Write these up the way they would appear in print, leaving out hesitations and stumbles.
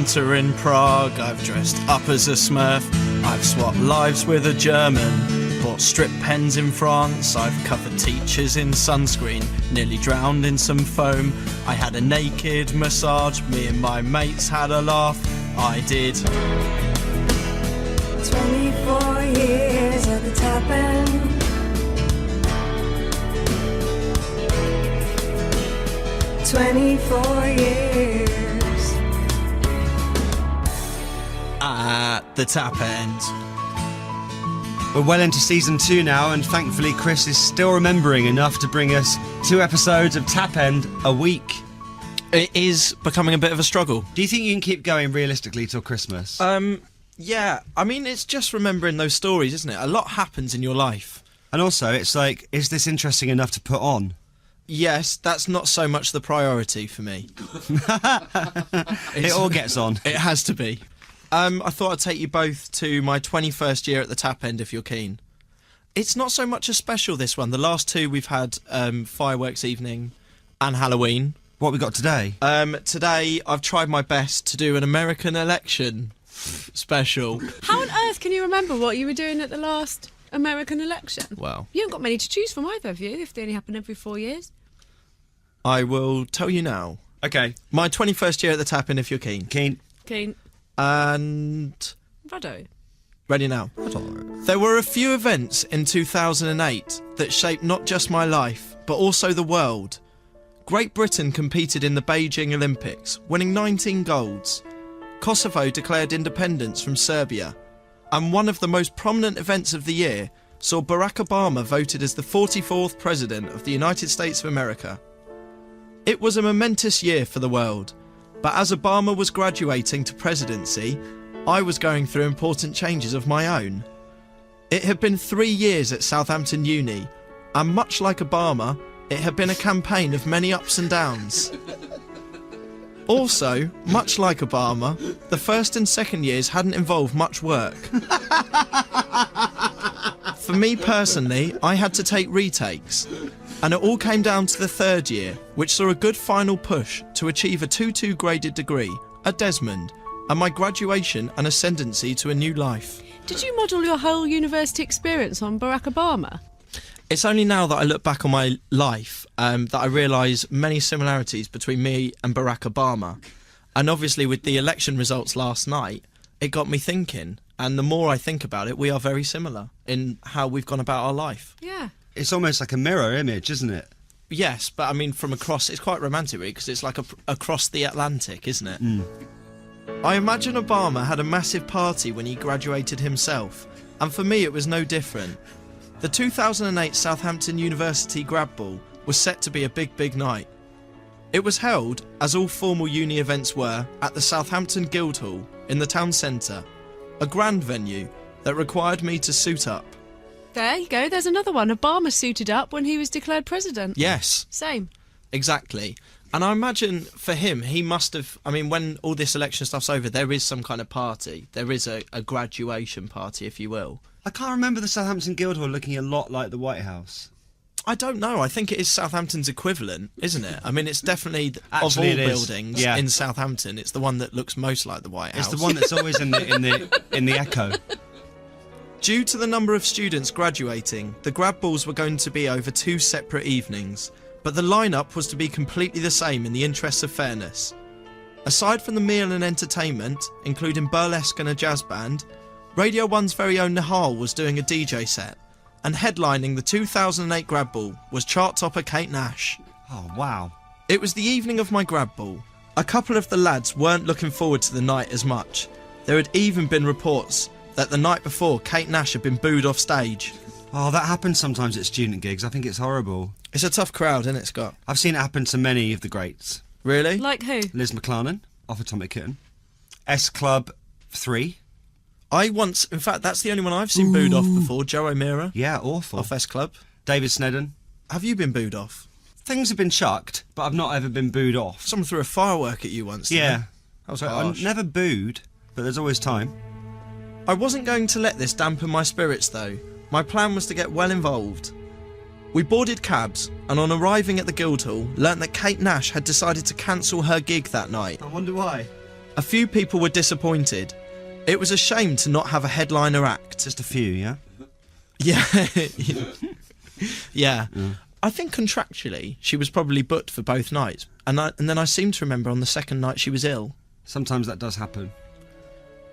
Santa in Prague, I've dressed up as a Smurf, I've swapped lives with a German, bought strip pens in France, I've covered teachers in sunscreen, nearly drowned in some foam, I had a naked massage, me and my mates had a laugh, I did. 24 years at the top end. "24 years. At the tap end. We're well into season 2 now, and thankfully Chris is still remembering enough to bring us 2 episodes of Tap End a week. It is becoming a bit of a struggle. Do you think you can keep going realistically till Christmas? Yeah, I mean, it's just remembering those stories, isn't it? A lot happens in your life. And also, it's like, is this interesting enough to put on? Yes, that's not so much the priority for me. It all gets on. It has to be. I thought I'd take you both to my 21st year at the tap end if you're keen. It's not so much a special, this one. The last 2 we've had fireworks evening and Halloween. What we got today? Today I've tried my best to do an American election special. How on earth can you remember what you were doing at the last American election? Well, You haven't got many to choose from either of you, if they only happen every 4 years. I will tell you now. Okay. My 21st year at the tap end if you're keen. Keen. Keen. And... Ruddo. Ready now. There were a few events in 2008 that shaped not just my life, but also the world. Great Britain competed in the Beijing Olympics, winning 19 golds. Kosovo declared independence from Serbia. And one of the most prominent events of the year saw Barack Obama voted as the 44th President of the United States of America. It was a momentous year for the world, but as Obama was graduating to presidency, I was going through important changes of my own. It had been 3 years at Southampton Uni, and much like Obama, it had been a campaign of many ups and downs. Also, much like Obama, the first and second years hadn't involved much work. For me personally, I had to take retakes, and it all came down to the third year, which saw a good final push to achieve a 2-2 graded degree at Desmond, and my graduation and ascendancy to a new life. Did you model your whole university experience on Barack Obama? It's only now that I look back on my life that I realise many similarities between me and Barack Obama. And obviously with the election results last night, it got me thinking. And the more I think about it, we are very similar in how we've gone about our life. Yeah. It's almost like a mirror image, isn't it? Yes, but I mean from across, it's quite romantic really, because it's like across the Atlantic, isn't it? Mm. I imagine Obama had a massive party when he graduated himself, and for me it was no different. The 2008 Southampton University Grad Ball was set to be a big night. It was held, as all formal uni events were, at the Southampton Guildhall in the town centre, a grand venue that required me to suit up. There you go, there's another one. Obama suited up when he was declared president. Yes, Same. exactly. And I imagine for him, he must have, I mean, when all this election stuff's over, there is some kind of party. There is a graduation party, if you will. I can't remember the Southampton Guildhall looking a lot like the White House. I don't know. I think it is Southampton's equivalent, isn't it? I mean, it's definitely, Actually, of all it is. buildings Yeah. in Southampton, it's the one that looks most like the White House. It's the one that's always in the Echo. Due to the number of students graduating, the grad balls were going to be over 2 separate evenings, but the lineup was to be completely the same in the interests of fairness. Aside from the meal and entertainment, including burlesque and a jazz band, Radio 1's very own Nihal was doing a DJ set, and headlining the 2008 grad ball was chart topper Kate Nash. Oh, wow. It was the evening of my grad ball. A couple of the lads weren't looking forward to the night as much. There had even been reports that the night before Kate Nash had been booed off stage. Oh, that happens sometimes at student gigs. I think it's horrible. It's a tough crowd, isn't it, Scott? I've seen it happen to many of the greats. Really? Like who? Liz McClarnon, off Atomic Kitten. S Club 3. In fact, that's the only one I've seen booed off before, Joe O'Meara, Yeah, awful. off S Club. David Snedden. Have you been booed off? Things have been chucked, but I've not ever been booed off. Someone threw a firework at you once, didn't Yeah. they? That was So harsh. I'm never booed, but there's always time. I wasn't going to let this dampen my spirits though. My plan was to get well involved. We boarded cabs, and on arriving at the Guildhall, learnt that Kate Nash had decided to cancel her gig that night. I wonder why. A few people were disappointed. It was a shame to not have a headliner act. Just a few, yeah? Yeah. Yeah. I think contractually she was probably booked for both nights. And then I seem to remember on the second night she was ill. Sometimes that does happen.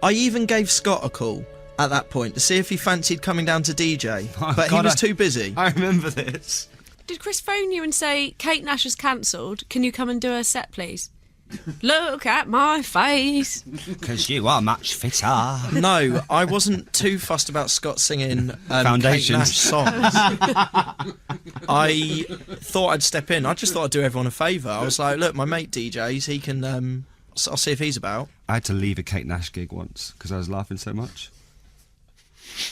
I even gave Scott a call at that point to see if he fancied coming down to DJ, Oh, but God, he was I- too busy. I remember this. Did Chris phone you and say, Kate Nash has cancelled, can you come and do a set, please? Look at my face. Because you are much fitter. No, I wasn't too fussed about Scott singing Kate Foundations. Nash songs. I thought I'd step in. I just thought I'd do everyone a favour. I was like, look, my mate DJs, he can, I'll see if he's about. I had to leave a Kate Nash gig once because I was laughing so much.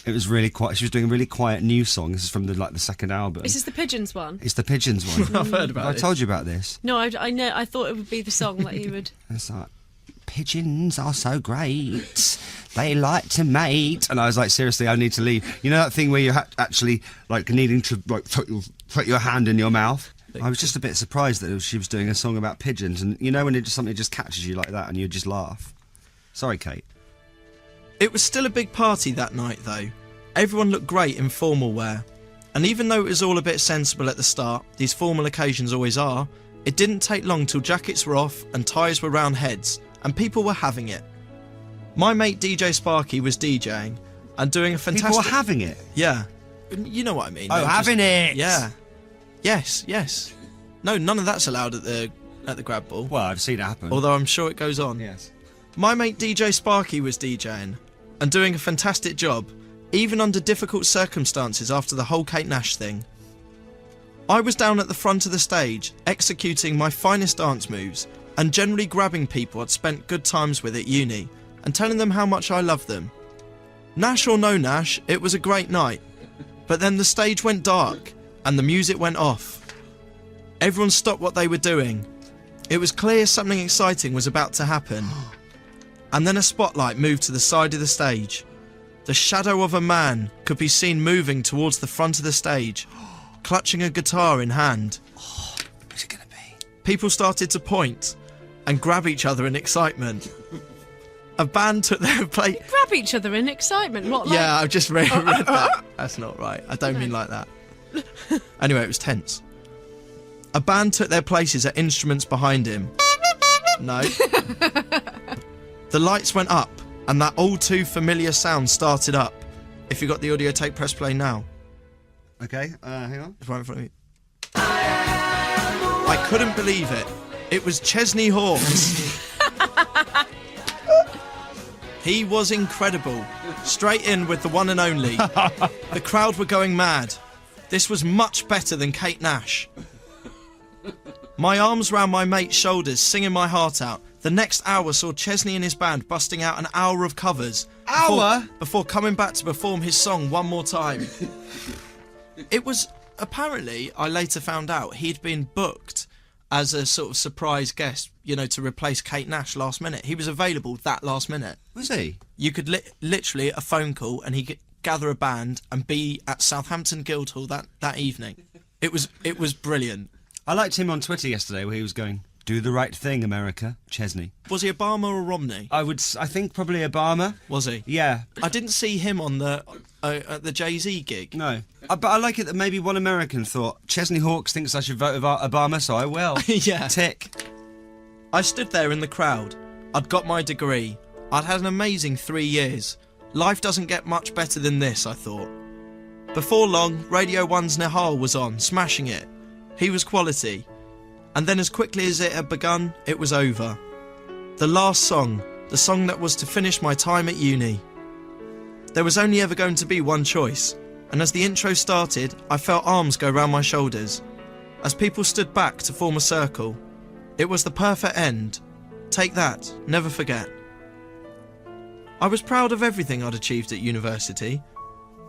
It was really quiet. She was doing a really quiet new song. This is from the second album. This is the Pigeons one. It's the Pigeons one. I've heard about I it. told you about this. No, I know. I thought it would be the song that he would. It's like, pigeons are so great. They like to mate. And I was like, seriously, I need to leave. You know that thing where you're actually like needing to like put your hand in your mouth? I was just a bit surprised that she was doing a song about pigeons. And you know when something just catches you like that and you just laugh. Sorry, Kate. It was still a big party that night, though. Everyone looked great in formal wear. And even though it was all a bit sensible at the start, these formal occasions always are, it didn't take long till jackets were off and ties were round heads, and people were having it. My mate DJ Sparky was DJing and doing a fantastic... People were having it. Yeah. You know what I mean. Oh, They were having it. Yeah. Yes. No, none of that's allowed at the grab ball. Well, I've seen it happen. Although I'm sure it goes on. Yes. My mate DJ Sparky was DJing and doing a fantastic job, even under difficult circumstances after the whole Kate Nash thing. I was down at the front of the stage, executing my finest dance moves and generally grabbing people I'd spent good times with at uni and telling them how much I loved them. Nash or no Nash, it was a great night. But then the stage went dark and the music went off. Everyone stopped what they were doing. It was clear something exciting was about to happen. And then a spotlight moved to the side of the stage. The shadow of a man could be seen moving towards the front of the stage, clutching a guitar in hand. Who's it going to be? People started to point and grab each other in excitement. A band took their place. Grab each other in excitement. What? Like, Yeah, I've just read that. That's not right. I don't mean like that. Anyway, it was tense. A band took their places at instruments behind him. No. The lights went up, and that all too familiar sound started up. If you got the audio tape, press play now. Okay, hang on. It's right in front of me. I couldn't believe it. It was Chesney Hawkes. He was incredible. Straight in with the one and only. The crowd were going mad. This was much better than Kate Nash. My arms round my mate's shoulders, singing my heart out. The next hour saw Chesney and his band busting out an hour of covers. Before coming back to perform his song one more time. It was, apparently, I later found out, he'd been booked as a sort of surprise guest, to replace Kate Nash last minute. He was available that last minute. Was he? You could literally, a phone call, and he could gather a band and be at Southampton Guildhall that evening. It was brilliant. I liked him on Twitter yesterday where he was going, "Do the right thing, America." Chesney. Was he Obama or Romney? I think probably Obama. Was he? Yeah. I didn't see him on at the Jay-Z gig. No. But I like it that maybe one American thought, Chesney Hawkes thinks I should vote with Obama, so I will. Yeah. Tick. I stood there in the crowd. I'd got my degree. I'd had an amazing 3 years. Life doesn't get much better than this, I thought. Before long, Radio 1's Nihal was on, smashing it. He was quality. And then as quickly as it had begun, it was over. The last song, the song that was to finish my time at uni. There was only ever going to be one choice, and as the intro started, I felt arms go round my shoulders. As people stood back to form a circle, it was the perfect end. Take that, never forget. I was proud of everything I'd achieved at university.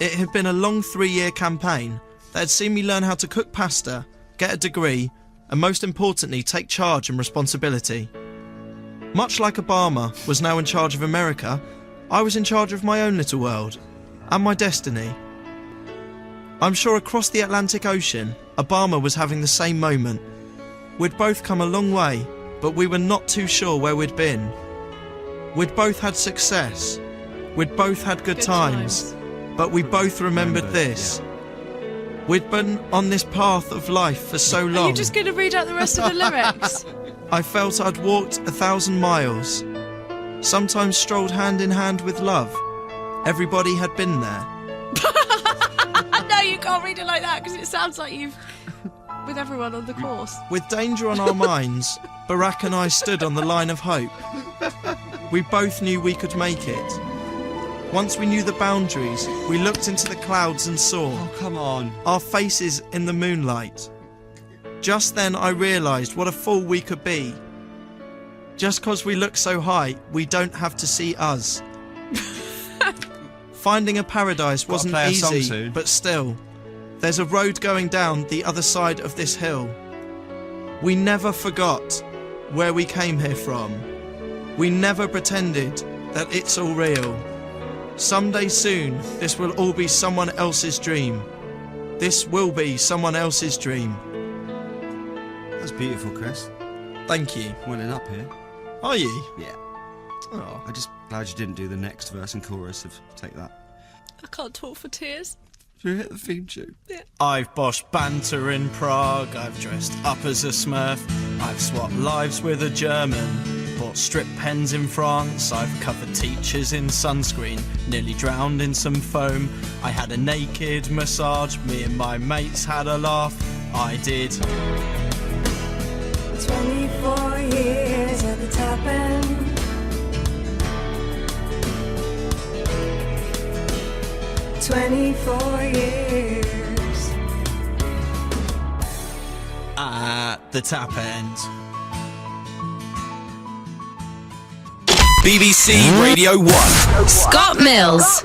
It had been a long 3-year campaign that had seen me learn how to cook pasta, get a degree, and most importantly, take charge and responsibility. Much like Obama was now in charge of America, I was in charge of my own little world, and my destiny. I'm sure across the Atlantic Ocean, Obama was having the same moment. We'd both come a long way, but we were not too sure where we'd been. We'd both had success. We'd both had good times. But we both remembered this. We'd been on this path of life for so long. Are you just going to read out the rest of the lyrics? I felt I'd walked 1,000 miles. Sometimes strolled hand in hand with love. Everybody had been there. No, you can't read it like that because it sounds like you've with everyone on the course. With danger on our minds, Barack and I stood on the line of hope. We both knew we could make it. Once we knew the boundaries, we looked into the clouds and saw Oh, come on. our faces in the moonlight. Just then I realised what a fool we could be. Just 'cause we look so high, we don't have to see us. Finding a paradise wasn't play a song easy, soon. but still, there's a road going down the other side of this hill. We never forgot where we came here from. We never pretended that it's all real. Someday soon, this will all be someone else's dream. This will be someone else's dream. That's beautiful, Chris. Thank you. Welling up here. Are you? Yeah. Oh. I'm just glad you didn't do the next verse and chorus of Take That. I can't talk for tears. Should we hit the theme tune? I've boshed banter in Prague, I've dressed up as a Smurf, I've swapped lives with a German, bought strip pens in France, I've covered teachers in sunscreen, nearly drowned in some foam, I had a naked massage, me and my mates had a laugh, I did. 24 years at the top end. "24 years. At the tap end. BBC Radio 1. Scott Mills.